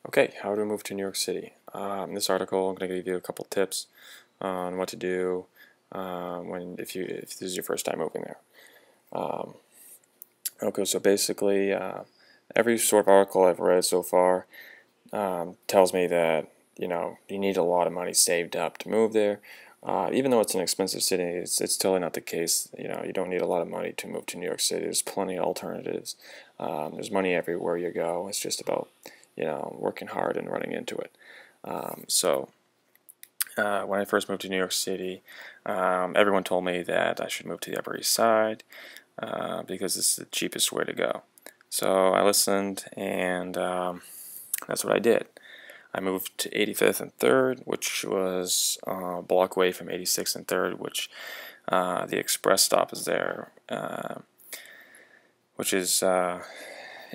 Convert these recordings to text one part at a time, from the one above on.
Okay, how to move to New York City. In this article, I'm going to give you a couple tips on what to do if this is your first time moving there. Um, okay, so basically, every sort of article I've read so far tells me that you need a lot of money saved up to move there. Even though it's an expensive city, it's totally not the case. You don't need a lot of money to move to New York City. There's plenty of alternatives. There's money everywhere you go. It's just about working hard and running into it. When I first moved to New York City, everyone told me that I should move to the Upper East Side because it's the cheapest way to go. So I listened, and that's what I did. I moved to 85th and 3rd, which was a block away from 86th and 3rd, which the express stop is there, which is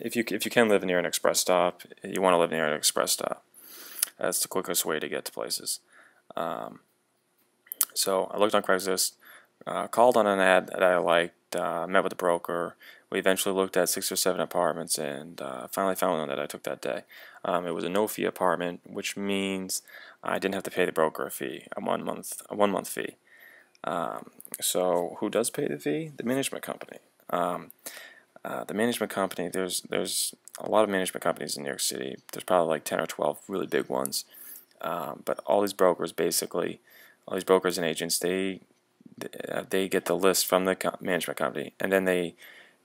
if you can live near an express stop, you want to live near an express stop. That's the quickest way to get to places. So I looked on Craigslist, called on an ad that I liked, met with a broker. We eventually looked at 6 or 7 apartments, and finally found one that I took that day. It was a no-fee apartment, which means I didn't have to pay the broker a fee, a one-month fee. So who does pay the fee? The management company. The management company. There's a lot of management companies in New York City. There's probably like 10 or 12 really big ones. But all these brokers, basically, all these brokers and agents, they get the list from the management company, and then they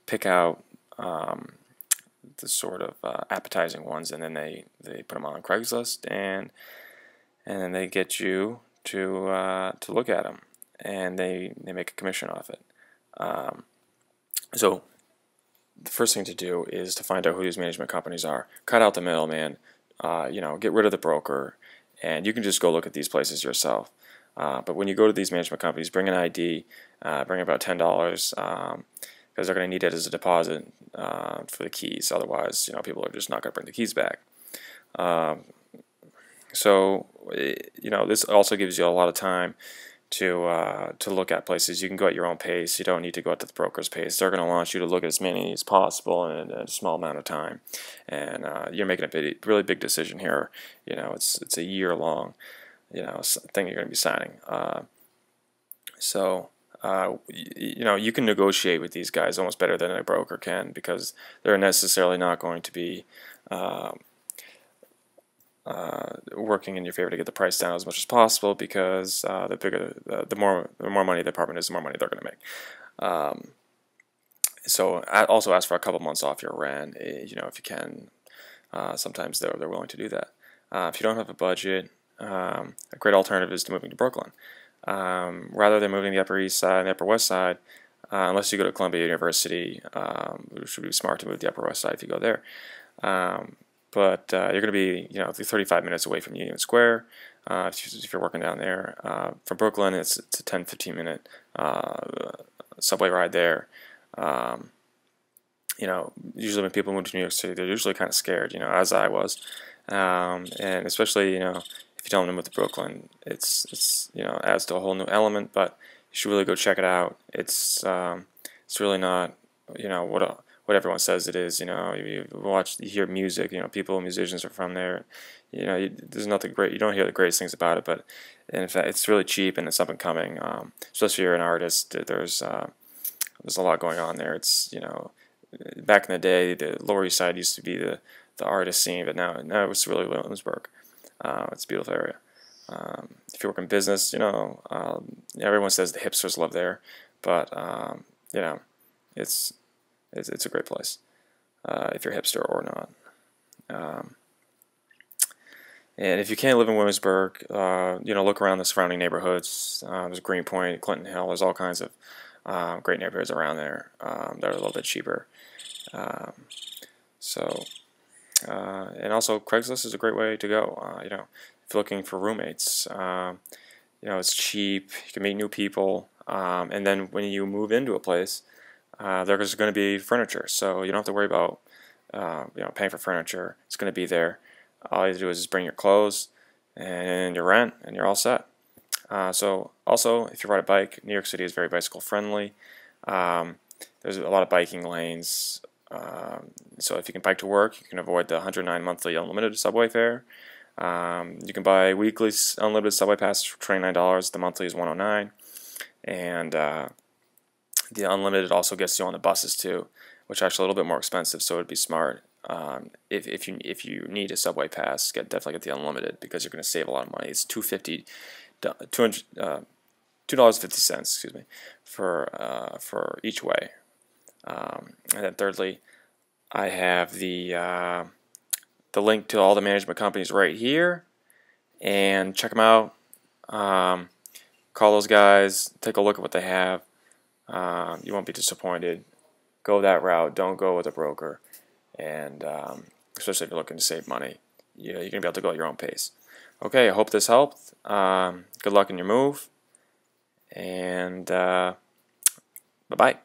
pick out the sort of appetizing ones, and then they put them on Craigslist, and then they get you to look at them, and they make a commission off it. So the first thing to do is to find out who these management companies are. Cut out the middleman. Get rid of the broker, and you can just go look at these places yourself. But when you go to these management companies, bring an ID, bring about $10, because they're going to need it as a deposit for the keys. Otherwise, people are just not going to bring the keys back. This also gives you a lot of time to look at places. You can go at your own pace. You don't need to go at the broker's pace. They're going to want you to look at as many as possible in a small amount of time, and you're making a really big decision here. It's a year-long thing you're going to be signing. You can negotiate with these guys almost better than a broker can, because they're necessarily not going to be working in your favor to get the price down as much as possible, because the more money the apartment is, the more money they're going to make. So I also ask for a couple months off your rent, if you can. Sometimes they're willing to do that. If you don't have a budget, a great alternative is to moving to Brooklyn. Rather than moving to the Upper East Side and the Upper West Side, unless you go to Columbia University, which would be smart to move to the Upper West Side if you go there. But you're going to be 35 minutes away from Union Square if you're working down there. From Brooklyn, it's a 10-15 minute subway ride there. Usually when people move to New York City, they're usually kind of scared, as I was. And especially, if you tell them to move to Brooklyn, it's adds to a whole new element. But you should really go check it out. It's really not what everyone says it is. You hear music. Musicians are from there. There's nothing great. You don't hear the greatest things about it, but in fact, it's really cheap and it's up and coming. Especially if you're an artist, there's a lot going on there. It's back in the day, the Lower East Side used to be the artist scene, but now it's really Williamsburg. It's a beautiful area. If you work in business, everyone says the hipsters live there, but it's a great place if you're a hipster or not. And if you can't live in Williamsburg, look around the surrounding neighborhoods. There's Greenpoint, Clinton Hill. There's all kinds of great neighborhoods around there that are a little bit cheaper. And also Craigslist is a great way to go. If you're looking for roommates, it's cheap. You can meet new people, and then when you move into a place, there's going to be furniture, so you don't have to worry about paying for furniture. It's going to be there. All you have to do is just bring your clothes and your rent, and you're all set. So also, if you ride a bike, New York City is very bicycle friendly. There's a lot of biking lanes So if you can bike to work, you can avoid the $109 monthly unlimited subway fare. You can buy weekly unlimited subway passes for $29. The monthly is $109, and the unlimited also gets you on the buses too, which are actually a little bit more expensive. So it'd be smart if you need a subway pass, definitely get the unlimited because you're going to save a lot of money. It's $2.50, excuse me, for each way. And then thirdly, I have the link to all the management companies right here, and check them out. Call those guys, take a look at what they have. You won't be disappointed. Go that route. Don't go with a broker, and especially if you're looking to save money, you're going to be able to go at your own pace. Okay, I hope this helped. Good luck in your move, and bye-bye.